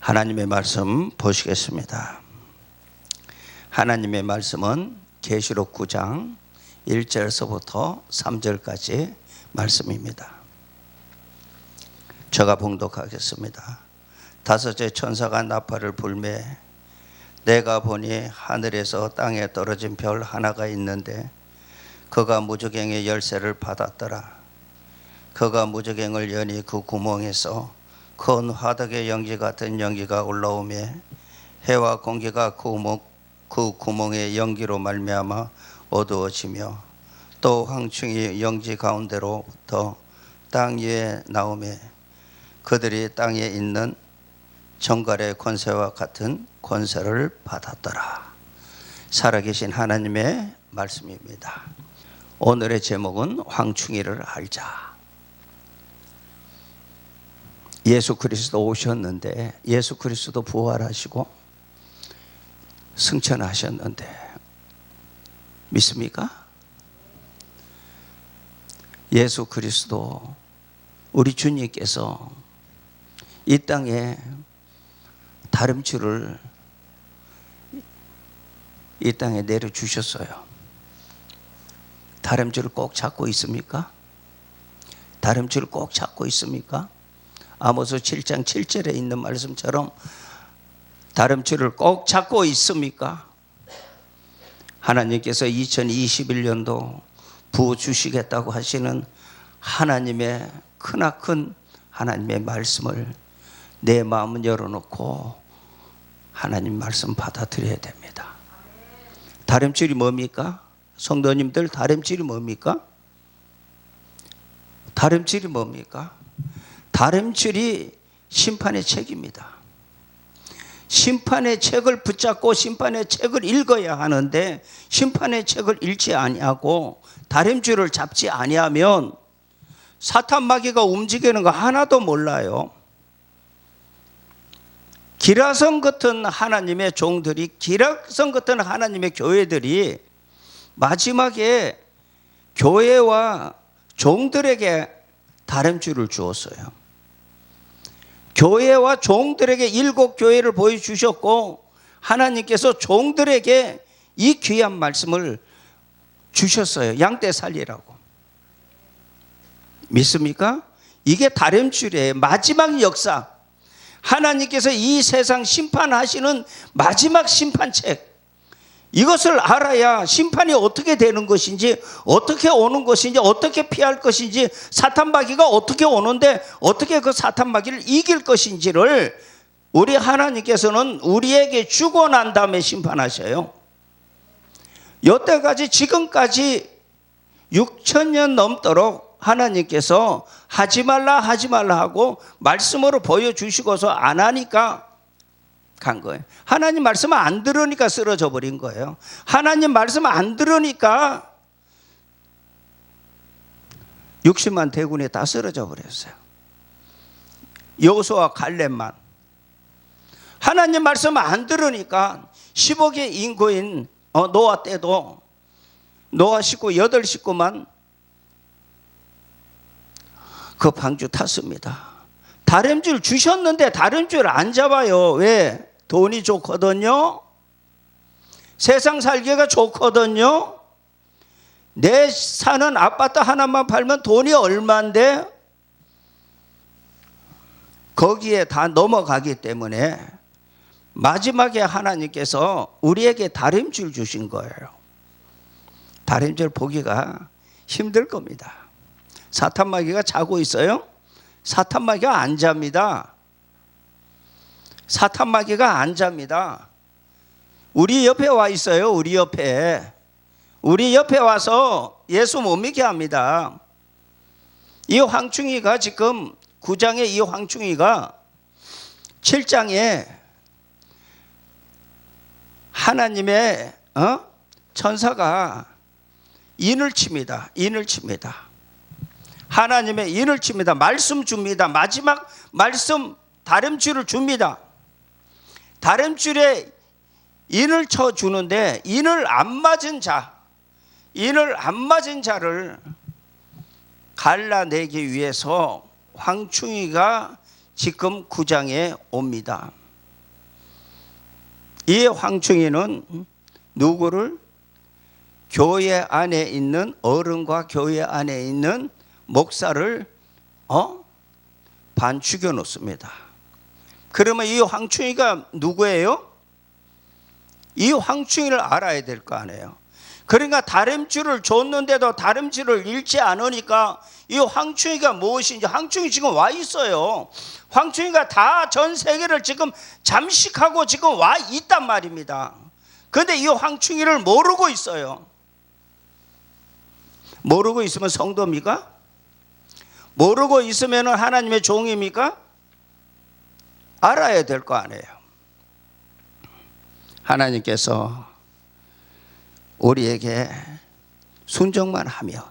하나님의 말씀 보시겠습니다. 하나님의 말씀은 계시록 9장 1절에서부터 3절까지 말씀입니다. 제가 봉독하겠습니다. 다섯째 천사가 나팔을 불매 내가 보니 하늘에서 땅에 떨어진 별 하나가 있는데 그가 무저갱의 열쇠를 받았더라. 그가 무저갱을 여니 그 구멍에서 큰 화덕의 연기 같은 연기가 올라오매 해와 공기가 그 구멍의 연기로 말미암아 어두워지며 또 황충이 연기 가운데로부터 땅 위에 나오매 그들이 땅에 있는 정갈의 권세와 같은 권세를 받았더라. 살아계신 하나님의 말씀입니다. 오늘의 제목은 황충이를 알자. 예수 그리스도 오셨는데, 예수 그리스도 부활하시고 승천하셨는데 믿습니까? 예수 그리스도 우리 주님께서 이 땅에 다름줄을 이 땅에 내려주셨어요. 다름줄을 꼭 잡고 있습니까? 다름줄을 꼭 잡고 있습니까? 아모스 7장 7절에 있는 말씀처럼 다름줄을 꼭 잡고 있습니까? 하나님께서 2021년도 부어주시겠다고 하시는 하나님의 크나큰 하나님의 말씀을 내 마음을 열어놓고 하나님 말씀 받아들여야 됩니다. 다름줄이 뭡니까? 성도님들, 다름줄이 뭡니까? 다름줄이 뭡니까? 다름줄이 심판의 책입니다. 심판의 책을 붙잡고 심판의 책을 읽어야 하는데 심판의 책을 읽지 아니하고 다름줄을 잡지 아니하면 사탄 마귀가 움직이는 거 하나도 몰라요. 기라성 같은 하나님의 종들이, 기라성 같은 하나님의 교회들이 마지막에 교회와 종들에게 다름줄을 주었어요. 교회와 종들에게 7교회를 보여주셨고 하나님께서 종들에게 이 귀한 말씀을 주셨어요. 양떼 살리라고. 믿습니까? 이게 다름줄이에요. 마지막 역사, 하나님께서 이 세상 심판하시는 마지막 심판책, 이것을 알아야 심판이 어떻게 되는 것인지, 어떻게 오는 것인지, 어떻게 피할 것인지, 사탄 마귀가 어떻게 오는데 어떻게 그 사탄 마귀를 이길 것인지를 우리 하나님께서는 우리에게 주고 난 다음에 심판하셔요. 여태까지 지금까지 6,000년 넘도록 하나님께서 하지 말라 하고 말씀으로 보여주시고서 안 하니까 간 거예요. 하나님 말씀 안 들으니까 쓰러져 버린 거예요. 하나님 말씀 안 들으니까 60만 대군이 다 쓰러져 버렸어요. 여호수아와 갈렙만. 하나님 말씀 안 들으니까 10억의 인구인 노아 때도 노아 식구 8식구만 그 방주 탔습니다. 다름줄 주셨는데 다름줄 안 잡아요. 왜? 돈이 좋거든요. 세상 살기가 좋거든요. 내 사는 아파트 하나만 팔면 돈이 얼마인데 거기에 다 넘어가기 때문에 마지막에 하나님께서 우리에게 다름줄 주신 거예요. 다름줄 보기가 힘들 겁니다. 사탄 마귀가 자고 있어요? 사탄 마귀가 안 잡니다. 사탄 마귀가 안 잡니다. 우리 옆에 와 있어요. 우리 옆에 와서 예수 못 믿게 합니다. 이 황충이가 지금 9장의 이 황충이가 7장에 하나님의 천사가 인을 칩니다. 하나님의 인을 칩니다. 말씀 줍니다. 마지막 말씀 다름줄을 줍니다. 다름줄에 인을 쳐주는데 인을 안 맞은 자를 갈라내기 위해서 황충이가 지금 9장에 옵니다. 이 황충이는 누구를? 교회 안에 있는 어른과 교회 안에 있는 목사를 반 죽여 놓습니다. 그러면 이 황충이가 누구예요? 이 황충이를 알아야 될 거 아니에요. 그러니까 다림줄을 줬는데도 다림줄을 잃지 않으니까 이 황충이가 무엇인지, 황충이 지금 와 있어요. 황충이가 다 전 세계를 지금 잠식하고 지금 와 있단 말입니다. 그런데 이 황충이를 모르고 있어요. 모르고 있으면 성도입니까? 모르고 있으면 하나님의 종입니까? 알아야 될 거 아니에요. 하나님께서 우리에게 순종만 하면,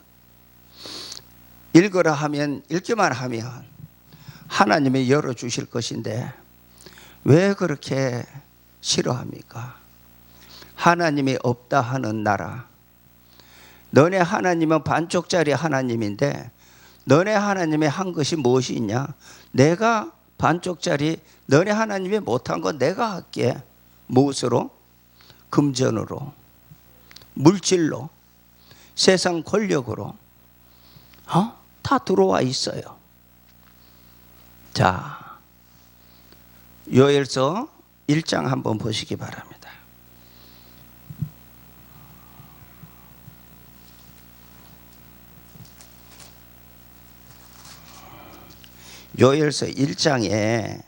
읽으라 하면 읽기만 하면 하나님이 열어주실 것인데 왜 그렇게 싫어합니까? 하나님이 없다 하는 나라, 너네 하나님은 반쪽짜리 하나님인데 너네 하나님이 한 것이 무엇이 있냐? 내가 반쪽짜리 너네 하나님이 못한 건 내가 할게. 무엇으로? 금전으로, 물질로, 세상 권력으로 다 들어와 있어요. 자, 요엘서 1장 한번 보시기 바랍니다. 요엘서 1장에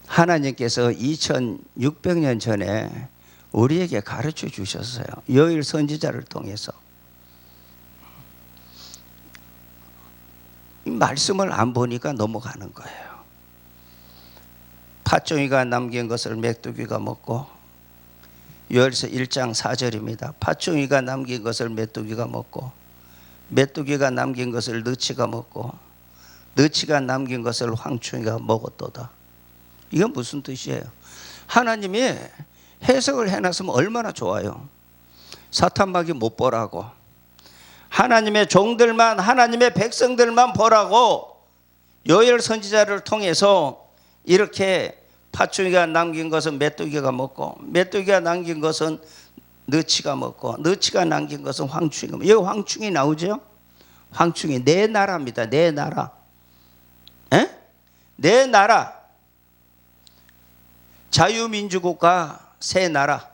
하나님께서 2600년 전에 우리에게 가르쳐 주셨어요. 요엘 선지자를 통해서. 이 말씀을 안 보니까 넘어가는 거예요. 팥종이가 남긴 것을 메뚜기가 먹고, 요엘서 1장 4절입니다. 팥종이가 남긴 것을 메뚜기가 먹고, 메뚜기가 남긴 것을 너치가 먹고, 너치가 남긴 것을 황충이가 먹었도다. 이건 무슨 뜻이에요? 하나님이 해석을 해놨으면 얼마나 좋아요. 사탄마귀 못 보라고, 하나님의 종들만, 하나님의 백성들만 보라고 요엘 선지자를 통해서 이렇게 팥종이가 남긴 것은 메뚜기가 먹고, 메뚜기가 남긴 것은 너치가 먹고, 너치가 남긴 것은 황충이가 먹고. 여기 황충이 나오죠? 황충이 내 나라입니다. 내 나라. 에? 내 나라. 자유민주국가 세 나라,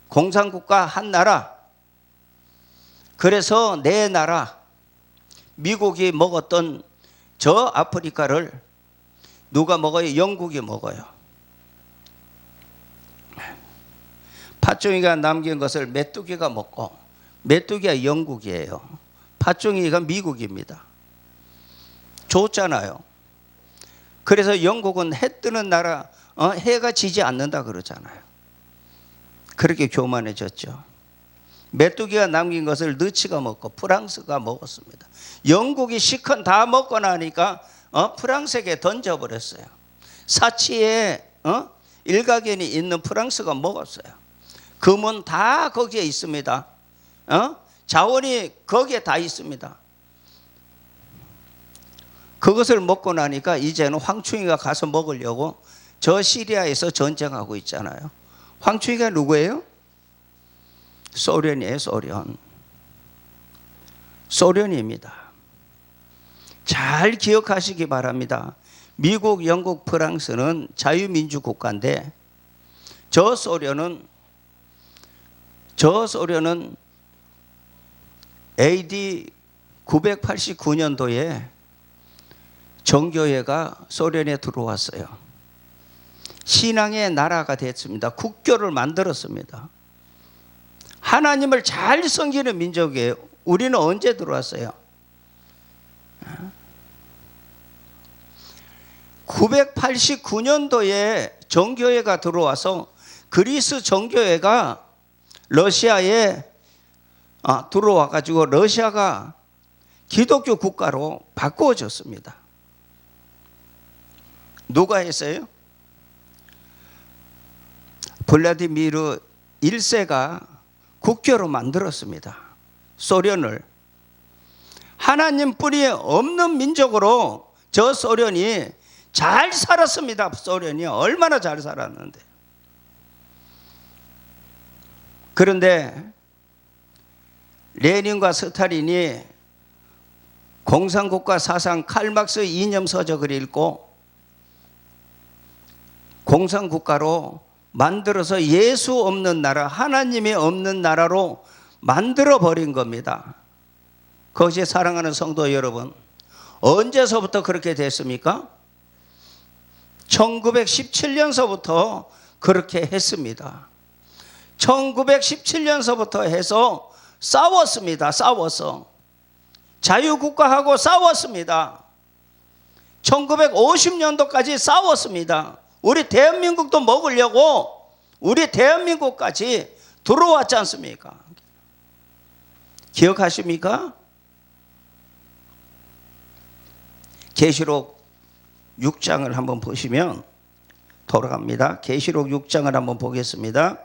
공산국가 한 나라. 그래서 내 나라, 미국이 먹었던 저 아프리카를 누가 먹어요? 영국이 먹어요. 팥종이가 남긴 것을 메뚜기가 먹고, 메뚜기가 영국이에요. 팥종이가 미국입니다. 줬잖아요. 그래서 영국은 해 뜨는 나라, 해가 지지 않는다 그러잖아요. 그렇게 교만해졌죠. 메뚜기가 남긴 것을 너치가 먹고 프랑스가 먹었습니다. 영국이 시컨 다 먹고 나니까 프랑스에게 던져버렸어요. 사치에 일가견이 있는 프랑스가 먹었어요. 금은 다 거기에 있습니다. 자원이 거기에 다 있습니다. 그것을 먹고 나니까 이제는 황충이가 가서 먹으려고 저 시리아에서 전쟁하고 있잖아요. 황충이가 누구예요? 소련이에요. 소련. 소련입니다. 잘 기억하시기 바랍니다. 미국, 영국, 프랑스는 자유민주 국가인데 저 소련은 AD 989년도에 정교회가 소련에 들어왔어요. 신앙의 나라가 됐습니다. 국교를 만들었습니다. 하나님을 잘 섬기는 민족이에요. 우리는 언제 들어왔어요? 989년도에 정교회가 들어와서 그리스 정교회가 러시아에 들어와 가지고 러시아가 기독교 국가로 바꾸어졌습니다. 누가 했어요? 블라디미르 1세가 국교로 만들었습니다. 소련을. 하나님 뿌리 없는 민족으로 저 소련이 잘 살았습니다. 소련이 얼마나 잘 살았는데. 그런데 레닌과 스탈린이 공산국가 사상 칼막스 이념서적을 읽고 공산국가로 만들어서 예수 없는 나라, 하나님이 없는 나라로 만들어 버린 겁니다. 그것이 사랑하는 성도 여러분, 언제서부터 그렇게 됐습니까? 1917년서부터 그렇게 했습니다. 1917년서부터 해서 싸웠습니다. 싸워서 자유국가하고 싸웠습니다. 1950년도까지 싸웠습니다. 우리 대한민국도 먹으려고 우리 대한민국까지 들어왔지 않습니까? 기억하십니까? 계시록 6장을 한번 보시면 돌아갑니다. 계시록 6장을 한번 보겠습니다.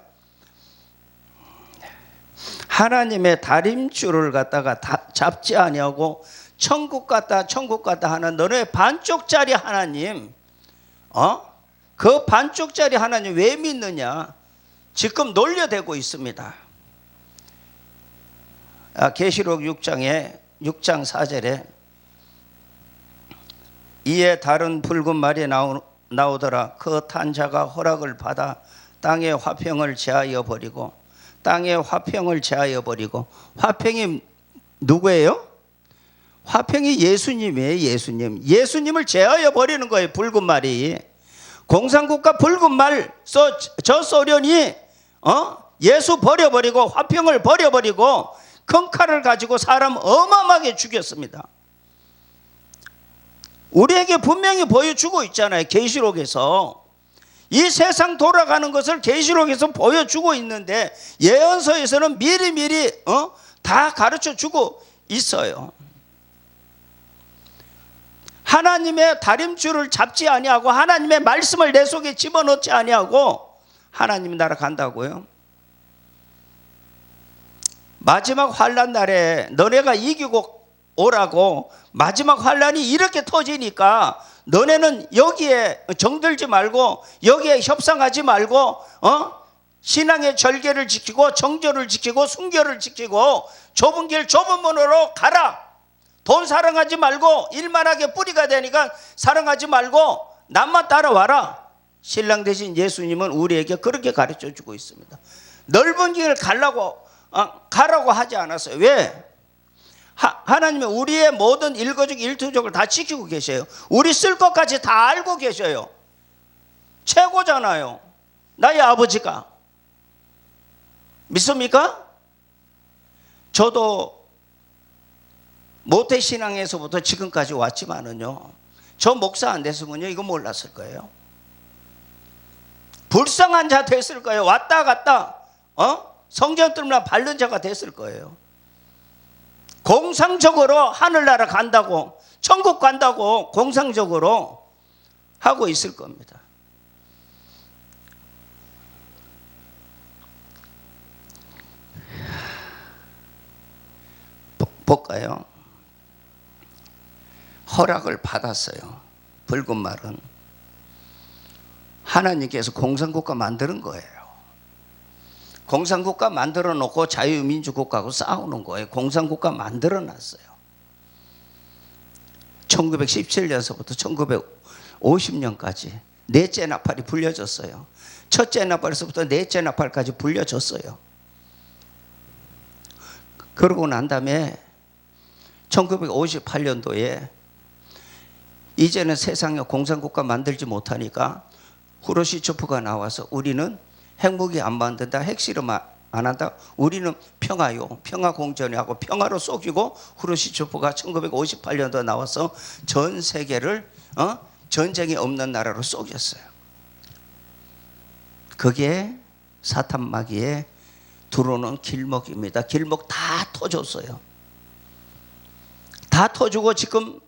하나님의 다림줄을 갖다가 잡지 아니하고 천국 갔다 천국 갔다 하는 너네 반쪽짜리 하나님, 그 반쪽짜리 하나님 왜 믿느냐? 지금 놀려대고 있습니다. 계시록 6장 4절에 이에 다른 붉은 말이 나오더라. 그 탄 자가 허락을 받아 땅의 화평을 제하여 버리고, 땅의 화평을 제하여 버리고. 화평이 누구예요? 화평이 예수님이에요. 예수님을 제하여 버리는 거예요. 붉은 말이. 공산국가 붉은 말, 저 소련이 예수 버려버리고 화평을 버려버리고 큰 칼을 가지고 사람 어마어마하게 죽였습니다. 우리에게 분명히 보여주고 있잖아요. 계시록에서 이 세상 돌아가는 것을 계시록에서 보여주고 있는데 예언서에서는 미리미리 다 가르쳐주고 있어요. 하나님의 다림줄을 잡지 아니하고 하나님의 말씀을 내 속에 집어넣지 아니하고 하나님 나라 간다고요. 마지막 환난 날에 너네가 이기고 오라고. 마지막 환난이 이렇게 터지니까 너네는 여기에 정들지 말고 여기에 협상하지 말고 신앙의 절개를 지키고 정절을 지키고 순결을 지키고 좁은 길 좁은 문으로 가라. 돈 사랑하지 말고 일만하게 뿌리가 되니까 사랑하지 말고 남만 따라와라. 신랑 대신 예수님은 우리에게 그렇게 가르쳐주고 있습니다. 넓은 길을 가라고 하지 않았어요. 왜? 하나님은 우리의 모든 일거적 일투족을 다 지키고 계셔요. 우리 쓸 것까지 다 알고 계셔요. 최고잖아요. 나의 아버지가. 믿습니까? 저도 모태신앙에서부터 지금까지 왔지만은요, 저 목사 안 됐으면요 이거 몰랐을 거예요. 불쌍한 자 됐을 거예요. 왔다 갔다 성전 뜰만 밟는 자가 됐을 거예요. 공상적으로 하늘나라 간다고, 천국 간다고 공상적으로 하고 있을 겁니다. 볼까요? 허락을 받았어요. 붉은 말은 하나님께서 공산국가 만드는 거예요. 공산국가 만들어 놓고 자유민주국가하고 싸우는 거예요. 공산국가 만들어 놨어요. 1917년서부터 1950년까지 넷째 나팔이 불려졌어요. 첫째 나팔에서부터 넷째 나팔까지 불려졌어요. 그러고 난 다음에 1958년도에 이제는 세상에 공산국가 만들지 못하니까 후르시초프가 나와서 우리는 핵무기 안 만든다, 핵실험 안 한다, 우리는 평화요, 평화공전하고 평화로 속이고 후르시초프가 1958년도에 나와서 전 세계를 전쟁이 없는 나라로 속였어요. 그게 사탄마귀의 들어오는 길목입니다. 길목 다 터졌어요. 다 터지고 지금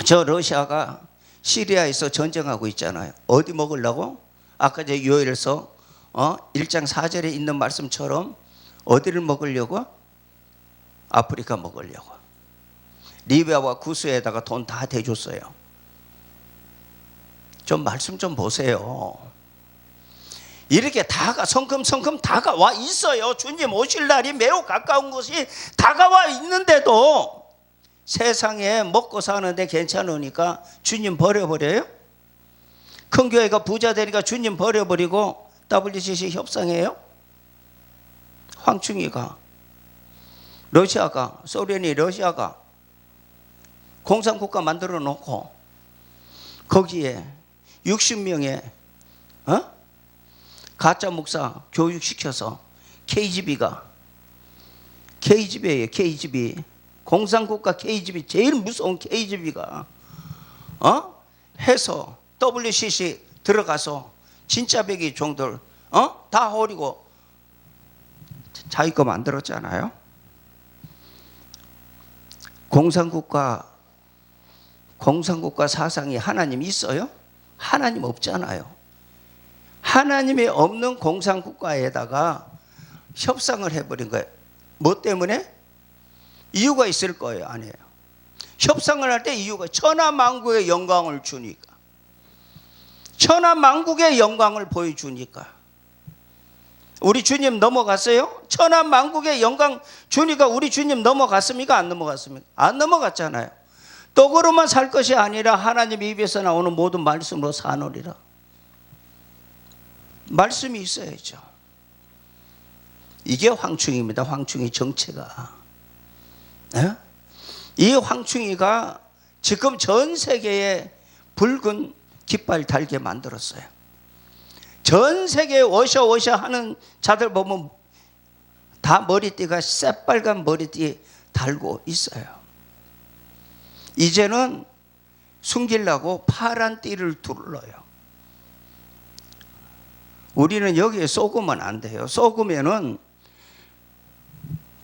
저 러시아가 시리아에서 전쟁하고 있잖아요. 어디 먹으려고? 아까 제 요엘서 1장 4절에 있는 말씀처럼 어디를 먹으려고? 아프리카 먹으려고. 리비아와 구스에다가 돈 다 대줬어요. 좀 말씀 좀 보세요. 이렇게 성큼성큼 다가와 있어요. 주님 오실 날이 매우 가까운 것이 다가와 있는데도 세상에 먹고 사는데 괜찮으니까 주님 버려버려요? 큰 교회가 부자 되니까 주님 버려버리고 WCC 협상해요? 황충이가, 러시아가 공산국가 만들어 놓고 거기에 60명의 가짜 목사 교육시켜서 KGB예요. KGB 공산국가 KGB, 제일 무서운 KGB가 해서 WCC 들어가서 진짜 배기 종들 다 버리고 자기 거 만들었잖아요. 공산국가 사상이 하나님 있어요? 하나님 없잖아요. 하나님이 없는 공산국가에다가 협상을 해버린 거예요. 뭐 때문에? 이유가 있을 거예요. 아니에요. 협상을 할 때 이유가 천하만국의 영광을 주니까, 천하만국의 영광을 보여주니까. 우리 주님 넘어갔어요? 천하만국의 영광 주니까 우리 주님 넘어갔습니까? 안 넘어갔습니까? 안 넘어갔잖아요. 떡으로만 살 것이 아니라 하나님 입에서 나오는 모든 말씀으로 사노리라. 말씀이 있어야죠. 이게 황충입니다. 황충이 정체가. 이 황충이가 지금 전 세계에 붉은 깃발 달게 만들었어요. 전 세계에 워셔 하는 자들 보면 다 머리띠가 새빨간 머리띠 달고 있어요. 이제는 숨기려고 파란 띠를 둘러요. 우리는 여기에 속으면 안 돼요. 속으면은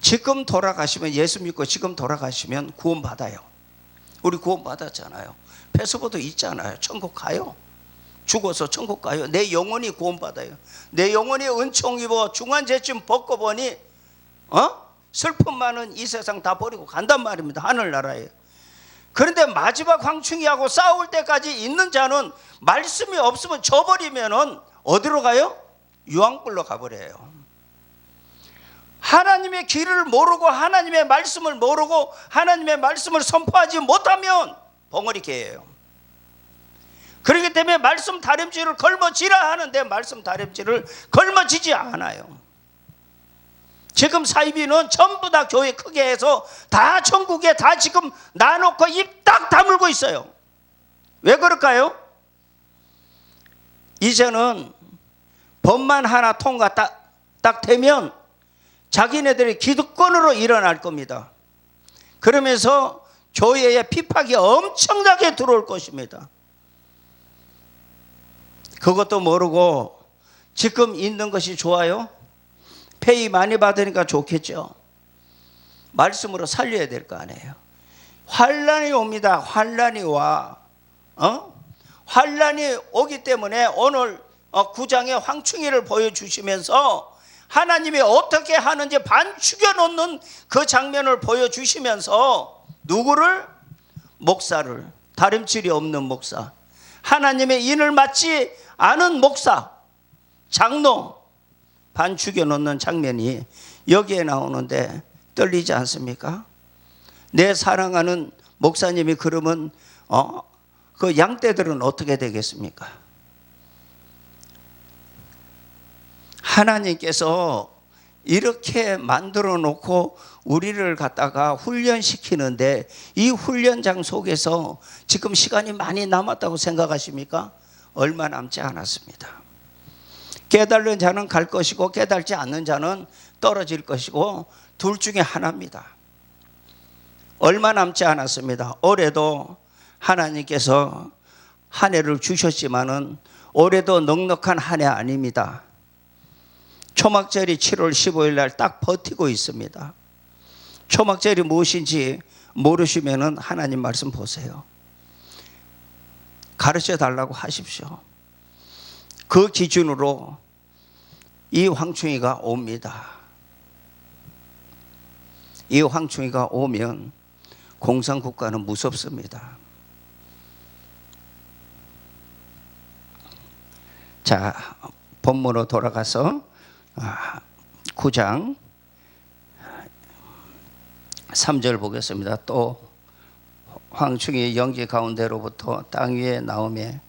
지금 돌아가시면, 예수 믿고 지금 돌아가시면 구원받아요. 우리 구원받았잖아요. 패스포드 있잖아요. 천국 가요. 죽어서 천국 가요. 내 영혼이 구원받아요. 내 영혼이 은총 입어 중환제쯤 벗고 보니 슬픔 많은 이 세상 다 버리고 간단 말입니다. 하늘나라에. 그런데 마지막 황충이하고 싸울 때까지 있는 자는 말씀이 없으면 져버리면은 어디로 가요? 유황불로 가버려요. 하나님의 길을 모르고 하나님의 말씀을 모르고 하나님의 말씀을 선포하지 못하면 벙어리 개예요. 그렇기 때문에 말씀 다림질을 걸머지라 하는데 말씀 다림질을 걸머지지 않아요. 지금 사이비는 전부 다 교회 크게 해서 다 전국에 다 지금 놔놓고 입 딱 다물고 있어요. 왜 그럴까요? 이제는 법만 하나 통과 딱 되면 자기네들이 기득권으로 일어날 겁니다. 그러면서 교회에 핍박이 엄청나게 들어올 것입니다. 그것도 모르고 지금 있는 것이 좋아요? 페이 많이 받으니까 좋겠죠. 말씀으로 살려야 될 거 아니에요. 환란이 옵니다. 환란이 와. 환란이 오기 때문에 오늘 9장의 황충이를 보여주시면서 하나님이 어떻게 하는지 반죽여 놓는 그 장면을 보여주시면서 누구를? 목사를, 다림질이 없는 목사, 하나님의 인을 맡지 않은 목사, 장로 반죽여 놓는 장면이 여기에 나오는데 떨리지 않습니까? 내 사랑하는 목사님이 그러면 그 양떼들은 어떻게 되겠습니까? 하나님께서 이렇게 만들어 놓고 우리를 갖다가 훈련시키는데 이 훈련장 속에서 지금 시간이 많이 남았다고 생각하십니까? 얼마 남지 않았습니다. 깨달은 자는 갈 것이고 깨달지 않는 자는 떨어질 것이고 둘 중에 하나입니다. 얼마 남지 않았습니다. 올해도 하나님께서 한 해를 주셨지만은 올해도 넉넉한 한 해 아닙니다. 초막절이 7월 15일 날 딱 버티고 있습니다. 초막절이 무엇인지 모르시면은 하나님 말씀 보세요. 가르쳐 달라고 하십시오. 그 기준으로 이 황충이가 옵니다. 이 황충이가 오면 공산국가는 무섭습니다. 자, 본문으로 돌아가서 9장 3절 보겠습니다. 또 황충이 영지 가운데로부터 땅 위에 나오매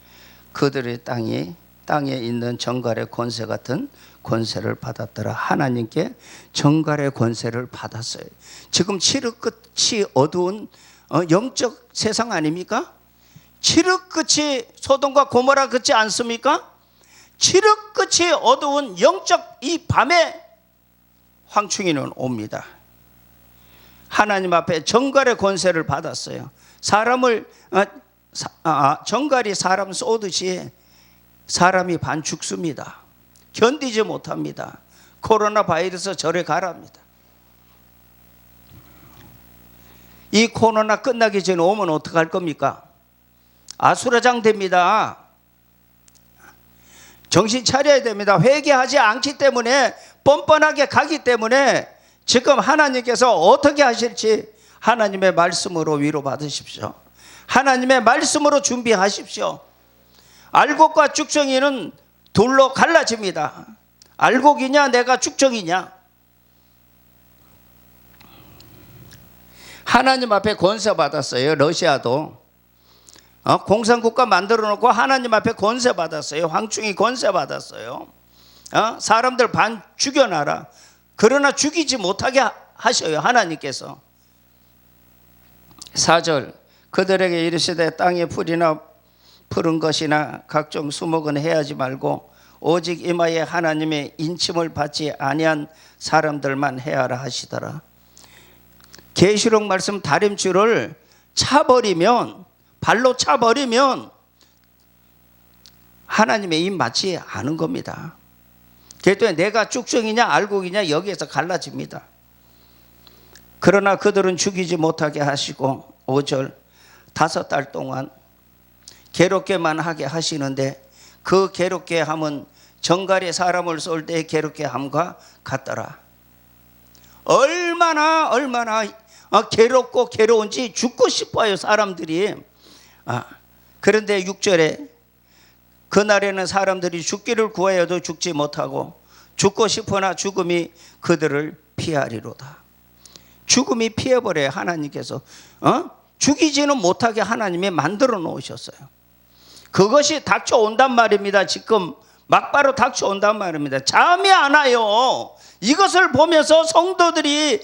그들의 땅에 있는 정갈의 권세 같은 권세를 받았더라. 하나님께 정갈의 권세를 받았어요. 지금 칠흑 끝이 어두운 영적 세상 아닙니까? 칠흑 끝이 소돔과 고모라 같지 않습니까? 칠흑 끝이 어두운 영적 이 밤에 황충이는 옵니다. 하나님 앞에 정갈의 권세를 받았어요. 사람을 정갈이 사람 쏘듯이 사람이 반 죽습니다. 견디지 못합니다. 코로나 바이러스 저리 가랍니다. 이 코로나 끝나기 전에 오면 어떡할 겁니까? 아수라장 됩니다. 정신 차려야 됩니다. 회개하지 않기 때문에, 뻔뻔하게 가기 때문에 지금 하나님께서 어떻게 하실지 하나님의 말씀으로 위로받으십시오. 하나님의 말씀으로 준비하십시오. 알곡과 죽정이는 둘로 갈라집니다. 알곡이냐 내가 죽정이냐. 하나님 앞에 권세 받았어요. 러시아도 공산국가 만들어 놓고 하나님 앞에 권세 받았어요. 황충이 권세 받았어요. 사람들 반 죽여놔라. 그러나 죽이지 못하게 하셔요. 하나님께서. 4절 그들에게 이르시되 땅에 풀이나 푸른 것이나 각종 수목은 해하지 말고 오직 이마에 하나님의 인침을 받지 아니한 사람들만 해하라 하시더라. 계시록 말씀 다림줄을 차버리면, 발로 차버리면 하나님의 입 맞지 않은 겁니다. 그랬더니 내가 쭉정이냐 알곡이냐 여기에서 갈라집니다. 그러나 그들은 죽이지 못하게 하시고 5절 5달 동안 괴롭게만 하게 하시는데 그 괴롭게 함은 정갈이 사람을 쏠 때 괴롭게 함과 같더라. 얼마나 괴롭고 괴로운지 죽고 싶어요 사람들이. 그런데 6절에 그날에는 사람들이 죽기를 구하여도 죽지 못하고 죽고 싶으나 죽음이 그들을 피하리로다. 죽음이 피해버려요. 하나님께서 죽이지는 못하게 하나님이 만들어 놓으셨어요. 그것이 닥쳐온단 말입니다. 지금 막바로 닥쳐온단 말입니다. 잠이 안 와요. 이것을 보면서 성도들이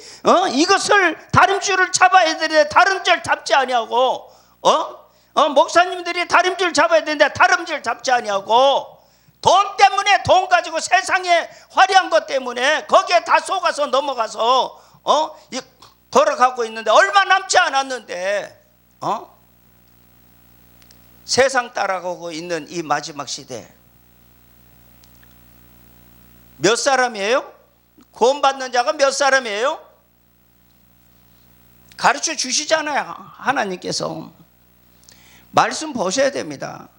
이것을 다림줄을 잡아야 되는데 다림줄 잡지 아니하고 목사님들이 다림줄 잡아야 되는데 다림줄 잡지 아니하고 돈 때문에, 돈 가지고 세상에 화려한 것 때문에 거기에 다 속아서 넘어가서 걸어가고 있는데 얼마 남지 않았는데 세상 따라가고 있는 이 마지막 시대 몇 사람이에요? 구원받는 자가 몇 사람이에요? 가르쳐 주시잖아요. 하나님께서. 말씀 보셔야 됩니다.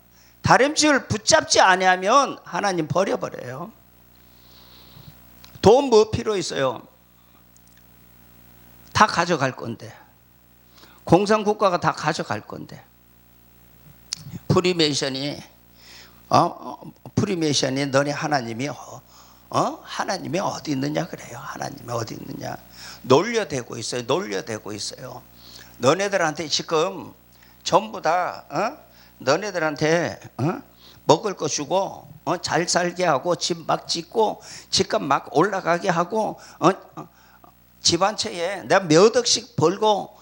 다림줄 붙잡지 아니하면 하나님 버려버려요. 돈 뭐 필요 있어요? 다 가져갈 건데. 공산국가가 다 가져갈 건데. 프리메이션이 너네 하나님이 하나님이 어디 있느냐 그래요. 하나님이 어디 있느냐. 놀려대고 있어요. 놀려대고 있어요. 너네들한테 지금 전부 다 너네들한테 먹을 거 주고 잘 살게 하고 집 막 짓고 집값 막 올라가게 하고 집 한 채에 내가 몇 억씩 벌고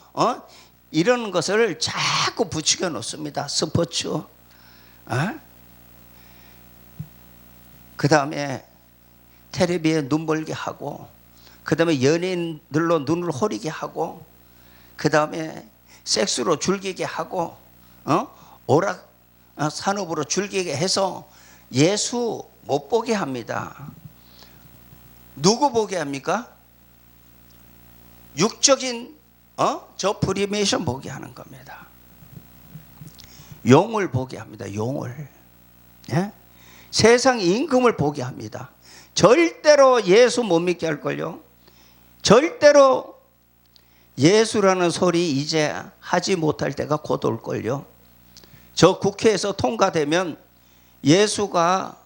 이런 것을 자꾸 부추겨 놓습니다. 스포츠. 그 다음에 텔레비에 눈 멀게 하고, 그 다음에 연예인들로 눈을 호리게 하고, 그 다음에 섹스로 즐기게 하고, 오락 산업으로 즐기게 해서 예수 못 보게 합니다. 누구 보게 합니까? 육적인 저 프리메이션 보게 하는 겁니다. 용을 보게 합니다. 용을. 예? 세상 임금을 보게 합니다. 절대로 예수 못 믿게 할걸요. 절대로 예수라는 소리 이제 하지 못할 때가 곧 올걸요. 저 국회에서 통과되면 예수가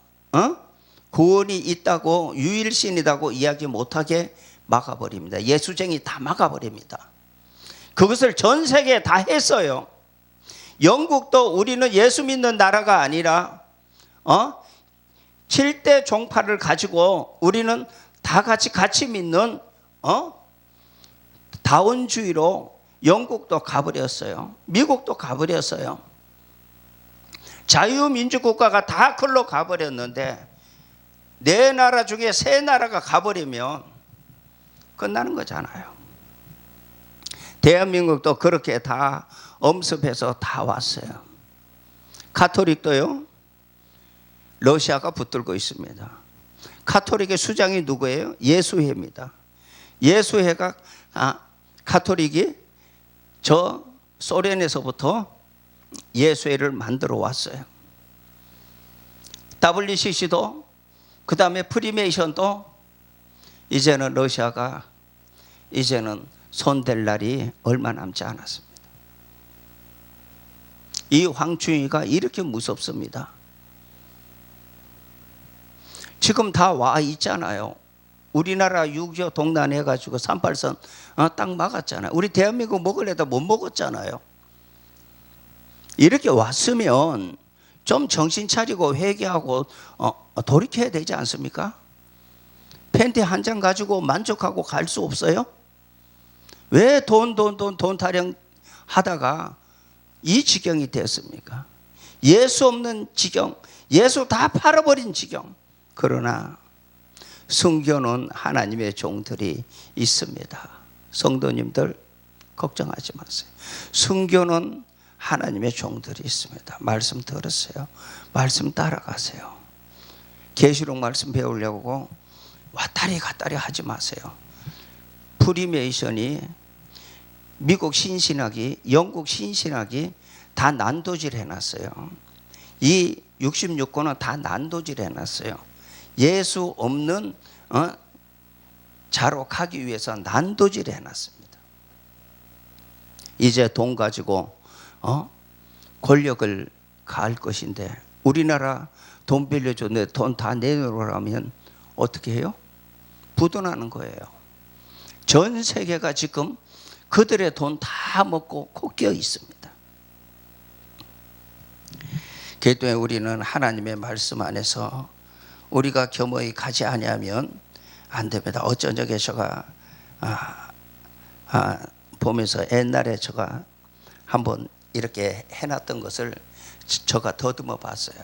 구원이 있다고, 유일신이라고 이야기 못하게 막아버립니다. 예수쟁이 다 막아버립니다. 그것을 전 세계에 다 했어요. 영국도 우리는 예수 믿는 나라가 아니라 7대 종파를 가지고 우리는 다 같이 믿는 다원주의로 영국도 가버렸어요. 미국도 가버렸어요. 자유민주국가가 다 글로 가버렸는데 네 나라 중에 세 나라가 가버리면 끝나는 거잖아요. 대한민국도 그렇게 다 엄습해서 다 왔어요. 가톨릭도요, 러시아가 붙들고 있습니다. 가톨릭의 수장이 누구예요? 예수회입니다. 예수회가 가톨릭이 저 소련에서부터 예수회를 만들어 왔어요. WCC도 그 다음에 프리메이션도 이제는 러시아가 이제는 손댈 날이 얼마 남지 않았습니다. 이 황충이가 이렇게 무섭습니다. 지금 다 와 있잖아요. 우리나라 6.25 동란해가지고 38선 딱 막았잖아요. 우리 대한민국 먹으려다 못 먹었잖아요. 이렇게 왔으면 좀 정신 차리고 회개하고 돌이켜야 되지 않습니까? 팬티 한 장 가지고 만족하고 갈 수 없어요? 왜 돈 타령 하다가 이 지경이 됐습니까? 예수 없는 지경, 예수 다 팔아버린 지경. 그러나 숨겨놓은 하나님의 종들이 있습니다. 성도님들 걱정하지 마세요. 숨겨놓은 하나님의 종들이 있습니다. 말씀 들으세요. 말씀 따라가세요. 계시록 말씀 배우려고 왔다리 갔다리 하지 마세요. 프리메이션이 미국 신신학이, 영국 신신학이 다 난도질 해놨어요. 이 66권은 다 난도질 해놨어요. 예수 없는 자로 가기 위해서 난도질 해놨습니다. 이제 돈 가지고 권력을 가할 것인데, 우리나라 돈 빌려줬는데 돈 다 내놓으라면 어떻게 해요? 부도나는 거예요. 전 세계가 지금 그들의 돈 다 먹고 코9 있습니다. 그렇기 때문에 우리는 하나님의 말씀 안에서 우리가 겸허히 가지 아니하면 안 됩니다. 어쩐 적에 제가 보면서 옛날에 제가 한번 이렇게 해놨던 것을 제가 더듬어 봤어요.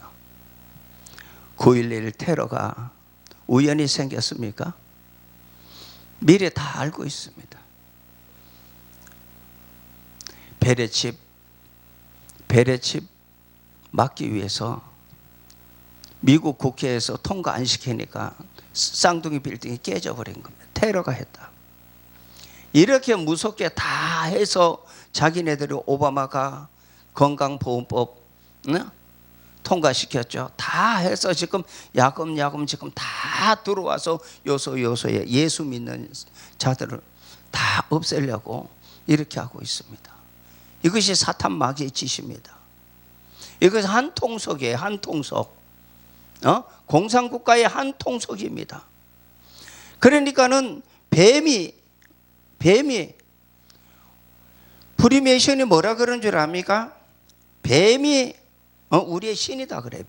9.11 테러가 우연히 생겼습니까? 미리 다 알고 있습니다. 베레칩 막기 위해서 미국 국회에서 통과 안 시키니까 쌍둥이 빌딩이 깨져버린 겁니다. 테러가 했다. 이렇게 무섭게 다 해서 자기네들이 오바마가 건강보험법 통과시켰죠. 다 해서 지금 야금야금 지금 다 들어와서 요소에 예수 믿는 자들을 다 없애려고 이렇게 하고 있습니다. 이것이 사탄 마귀의 짓입니다. 이것은 한 통속이에요. 한 통속. 공산국가의 한 통속입니다. 그러니까는 뱀이 프리메이션이 뭐라 그런 줄 압니까? 뱀이 우리의 신이다 그래.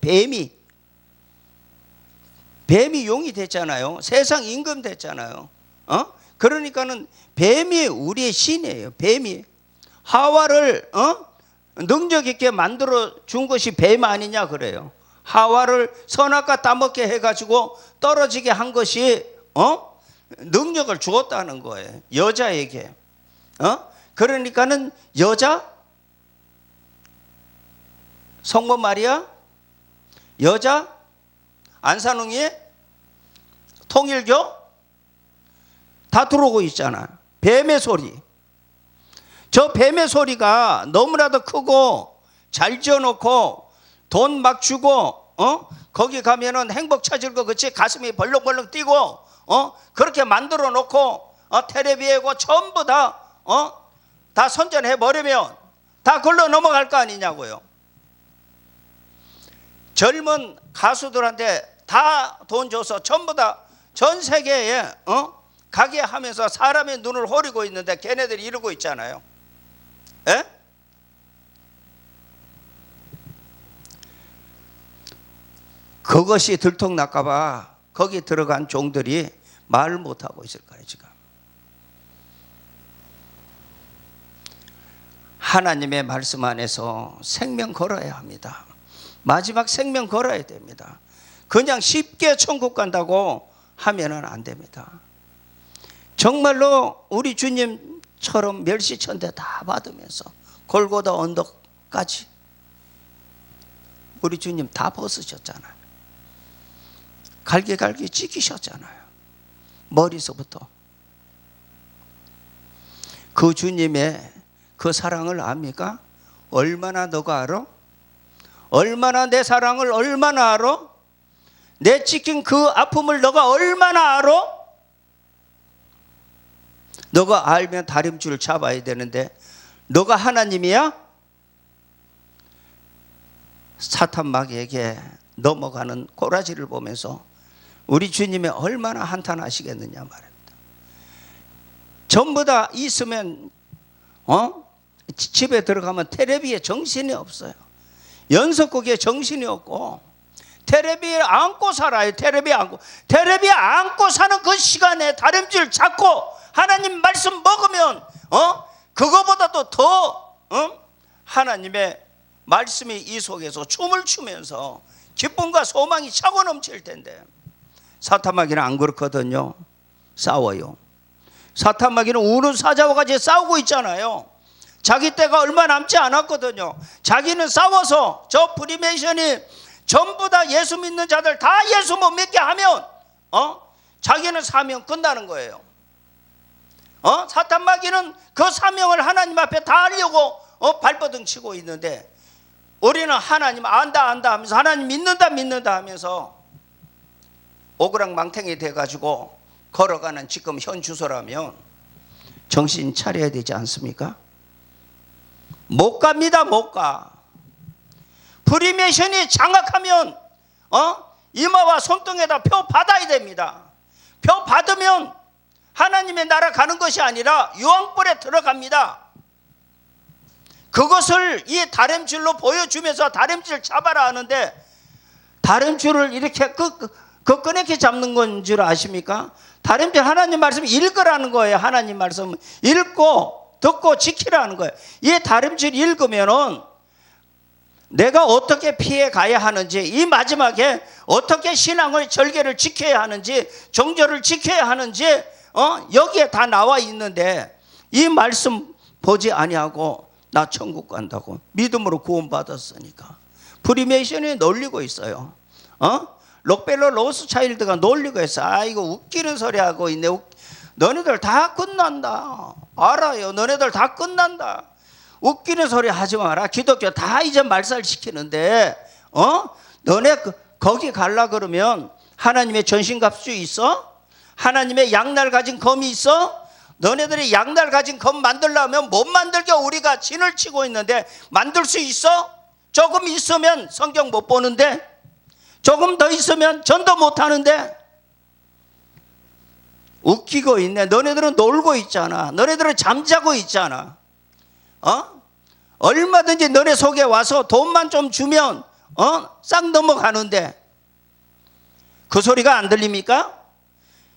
뱀이 용이 됐잖아요. 세상 임금 됐잖아요. 그러니까는 뱀이 우리의 신이에요. 뱀이 하와를 능력 있게 만들어 준 것이 뱀 아니냐 그래요. 하와를 선악과 따먹게 해가지고 떨어지게 한 것이 능력을 주었다는 거예요. 여자에게. 그러니까는 여자, 성모 마리아, 여자, 안산홍이, 통일교 다 들어오고 있잖아. 뱀의 소리. 저 뱀의 소리가 너무나도 크고 잘 지어놓고 돈 막 주고 거기 가면은 행복 찾을 거 그치 가슴이 벌렁벌렁 뛰고 그렇게 만들어 놓고 텔레비에고 전부 다 선전해 버리면 다 걸러 넘어갈 거 아니냐고요. 젊은 가수들한테 다 돈 줘서 전부 다 전 세계에 가게 하면서 사람의 눈을 호리고 있는데 걔네들이 이러고 있잖아요. 에? 그것이 들통날까 봐 거기 들어간 종들이 말을 못하고 있을 거예요. 지금 하나님의 말씀 안에서 생명 걸어야 합니다. 마지막 생명 걸어야 됩니다. 그냥 쉽게 천국 간다고 하면은 안 됩니다. 정말로 우리 주님처럼 멸시천대 다 받으면서 골고다 언덕까지 우리 주님 다 벗으셨잖아요. 갈기갈기 찢기셨잖아요. 머리서부터. 그 주님의 그 사랑을 압니까? 얼마나 너가 알아? 얼마나 내 사랑을 얼마나 알아? 내 찢긴 그 아픔을 너가 얼마나 알아? 너가 알면 다림줄 잡아야 되는데 너가 하나님이야? 사탄 마귀에게 넘어가는 꼬라지를 보면서 우리 주님이 얼마나 한탄하시겠느냐 말입니다. 전부 다 있으면 집에 들어가면 텔레비에 정신이 없어요. 연속극에 정신이 없고 텔레비에 안고 살아요. 텔레비에 안고 사는 그 시간에 다림질 잡고 하나님 말씀 먹으면 그거보다도 더 하나님의 말씀이 이 속에서 춤을 추면서 기쁨과 소망이 차고 넘칠 텐데 사탄 마귀는 안 그렇거든요. 싸워요. 사탄 마귀는 우는 사자와 같이 싸우고 있잖아요. 자기 때가 얼마 남지 않았거든요. 자기는 싸워서 저 프리메이션이 전부 다 예수 믿는 자들 다 예수 못 믿게 하면 자기는 사명 끝나는 거예요. 사탄 마귀는 그 사명을 하나님 앞에 다 하려고 발버둥 치고 있는데 우리는 하나님 안다 하면서 하나님 믿는다 하면서 오그랑망탱이 돼가지고 걸어가는 지금 현 주소라면 정신 차려야 되지 않습니까? 못 갑니다. 못 가. 프리메이션이 장악하면 이마와 손등에다 표 받아야 됩니다. 표 받으면 하나님의 나라 가는 것이 아니라 유황불에 들어갑니다. 그것을 이 다림줄로 보여주면서 다림줄 잡아라 하는데 다림줄을 이렇게 끄끄렇게 잡는 건 줄 아십니까? 다림줄 하나님 말씀 읽으라는 거예요. 하나님 말씀 읽고 듣고 지키라는 거예요. 이 다림줄 읽으면은 내가 어떻게 피해 가야 하는지, 이 마지막에 어떻게 신앙을 절개를 지켜야 하는지, 정절을 지켜야 하는지 여기에 다 나와 있는데 이 말씀 보지 아니하고 나 천국 간다고 믿음으로 구원받았으니까 프리메이션이 놀리고 있어요. 록펠러 로스차일드가 놀리고 있어. 이거 웃기는 소리 하고 있네. 너네들 다 끝난다. 알아요. 너네들 다 끝난다. 웃기는 소리 하지 마라. 기독교 다 이제 말살시키는데 너네 거기 갈라 그러면 하나님의 전신갑주 있어? 하나님의 양날 가진 검이 있어? 너네들이 양날 가진 검 만들려면 못 만들게 우리가 진을 치고 있는데 만들 수 있어? 조금 있으면 성경 못 보는데 조금 더 있으면 전도 못 하는데 웃기고 있네. 너네들은 놀고 있잖아. 너네들은 잠자고 있잖아. 얼마든지 너네 속에 와서 돈만 좀 주면 싹 넘어가는데 그 소리가 안 들립니까?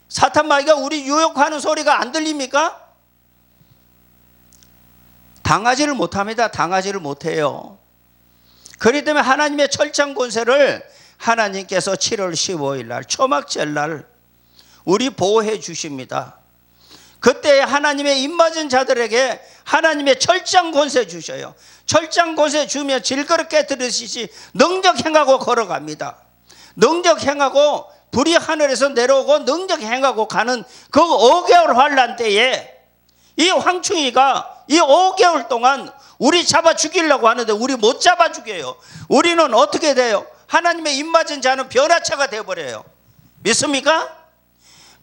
사탄 마귀가 우리 유혹하는 소리가 안 들립니까? 당하지를 못합니다. 당하지를 못해요. 그렇기 때문에 하나님의 철장 권세를 하나님께서 7월 15일 날 초막절 날 우리 보호해 주십니다. 그때 하나님의 입맞은 자들에게 하나님의 철장 권세 주셔요. 철장 권세 주면 질그럽게 들으시지 능력 행하고 걸어갑니다. 능력 행하고 불이 하늘에서 내려오고 능력 행하고 가는 그 5개월 환란 때에 이 황충이가 이 5개월 동안 우리 잡아 죽이려고 하는데 우리 못 잡아 죽여요. 우리는 어떻게 돼요? 하나님의 입맞은 자는 변화차가 되어버려요. 믿습니까?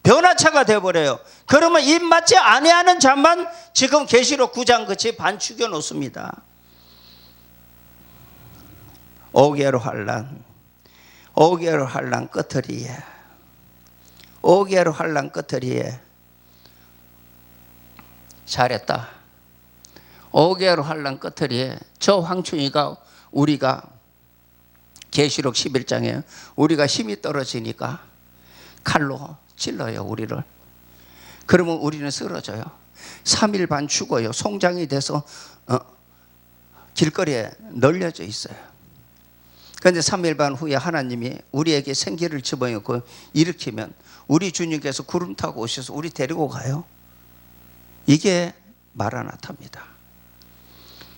변화차가 되어버려요. 그러면 입맞지 아니하는 자만 지금 계시록 9장 같이 반 죽여 놓습니다. 5개월 환란. 5개월 환란 끝터리에, 5개월 환란 끝터리에 잘했다. 5개월 환란 끝터리에 저 황충이가, 우리가 계시록 11장에 우리가 힘이 떨어지니까 칼로 찔러요, 우리를. 그러면 우리는 쓰러져요. 3일 반 죽어요. 송장이 돼서 길거리에 널려져 있어요. 그런데 3일 반 후에 하나님이 우리에게 생기를 집어넣고 일으키면 우리 주님께서 구름 타고 오셔서 우리 데리고 가요. 이게 마라나타입니다.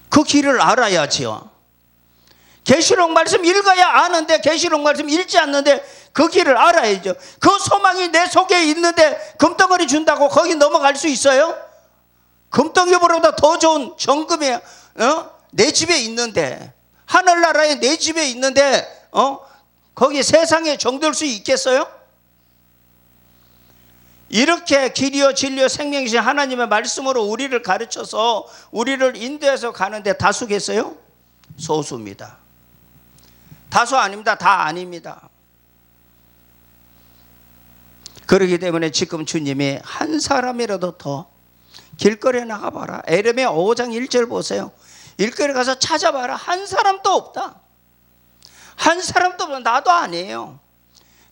그 길을 알아야지요. 계시록 말씀 읽어야 아는데, 계시록 말씀 읽지 않는데 그 길을 알아야죠. 그 소망이 내 속에 있는데 금덩어리 준다고 거기 넘어갈 수 있어요? 금덩이보다 더 좋은 정금이 내 집에 있는데, 하늘나라에 내 집에 있는데 거기 세상에 정들 수 있겠어요? 이렇게 길이요 진리요 생명이신 하나님의 말씀으로 우리를 가르쳐서 우리를 인도해서 가는데 다수겠어요? 소수입니다. 다수 아닙니다. 다 아닙니다. 그렇기 때문에 지금 주님이 한 사람이라도 더 길거리에 나가봐라. 에레미야 5장 1절 보세요. 길거리에 가서 찾아봐라. 한 사람도 없다. 한 사람도 없다. 나도 아니에요.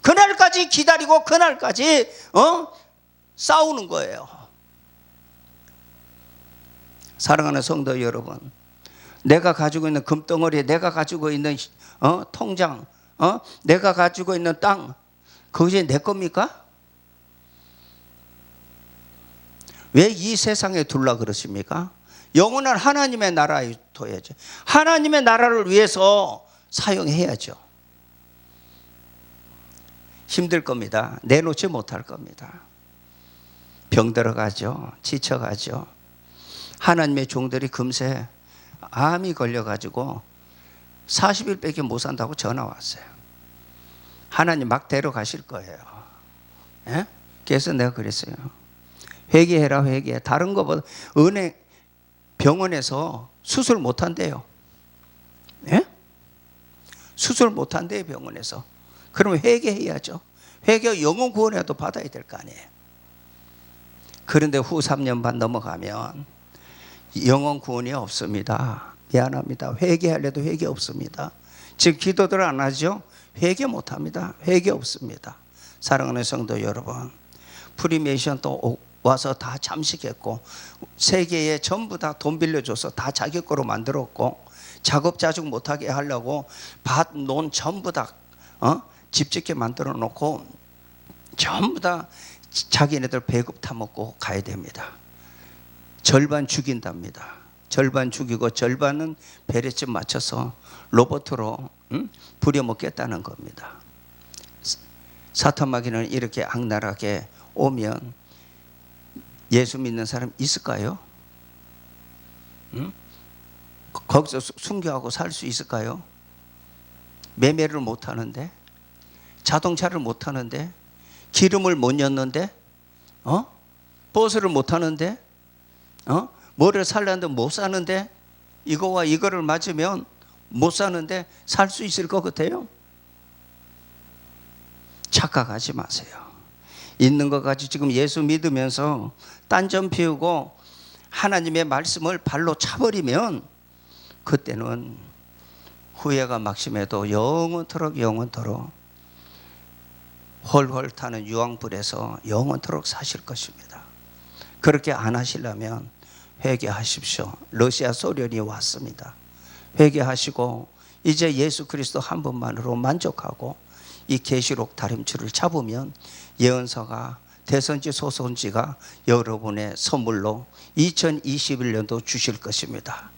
그날까지 기다리고 그날까지 싸우는 거예요. 사랑하는 성도 여러분, 내가 가지고 있는 금덩어리, 내가 가지고 있는 통장, 내가 가지고 있는 땅, 그것이 내 겁니까? 왜 이 세상에 둘라 그러십니까? 영원한 하나님의 나라에 둬야죠. 하나님의 나라를 위해서 사용해야죠. 힘들 겁니다. 내놓지 못할 겁니다. 병들어가죠. 지쳐가죠. 하나님의 종들이 금세 암이 걸려가지고 40일밖에 못 산다고 전화 왔어요. 하나님 막 데려가실 거예요. 예? 그래서 내가 그랬어요. 회개해라, 회개해. 다른 것보다 은행, 병원에서 수술 못 한대요. 예? 수술 못 한대요, 병원에서. 그러면 회개해야죠. 회개, 영혼 구원이라도 받아야 될 거 아니에요. 그런데 후 3년 반 넘어가면 영혼 구원이 없습니다. 미안합니다. 회개하려도 회개 없습니다. 지금 기도들 안 하죠? 회개 못 합니다. 회개 없습니다. 사랑하는 성도 여러분, 프리메이션 또 와서 다 잠식했고, 세계에 전부 다 돈 빌려줘서 다 자기 거로 만들었고, 작업자죽 못하게 하려고 밭, 논 전부 다 집 짓게 만들어 놓고 전부 다 자기네들 배급 타먹고 가야 됩니다. 절반 죽인답니다. 절반 죽이고 절반은 베레집 맞춰서 로봇으로 부려먹겠다는 겁니다. 사탄마귀는 이렇게 악랄하게 오면 예수 믿는 사람 있을까요? 거기서 순교하고 살 수 있을까요? 매매를 못 하는데, 자동차를 못 하는데, 기름을 못 였는데, 버스를 못 하는데, 뭐를 살려는데 못 사는데, 이거와 이거를 맞으면 못 사는데 살 수 있을 것 같아요? 착각하지 마세요. 있는 것 같이 지금 예수 믿으면서 딴점 피우고 하나님의 말씀을 발로 차버리면 그때는 후회가 막심해도 영원토록 헐헐 타는 유황불에서 영원토록 사실 것입니다. 그렇게 안 하시려면 회개하십시오. 러시아 소련이 왔습니다. 회개하시고 이제 예수 그리스도 한 분만으로 만족하고 이 계시록 다림줄을 잡으면 예언서가, 대선지 소선지가 여러분의 선물로 2021년도 주실 것입니다.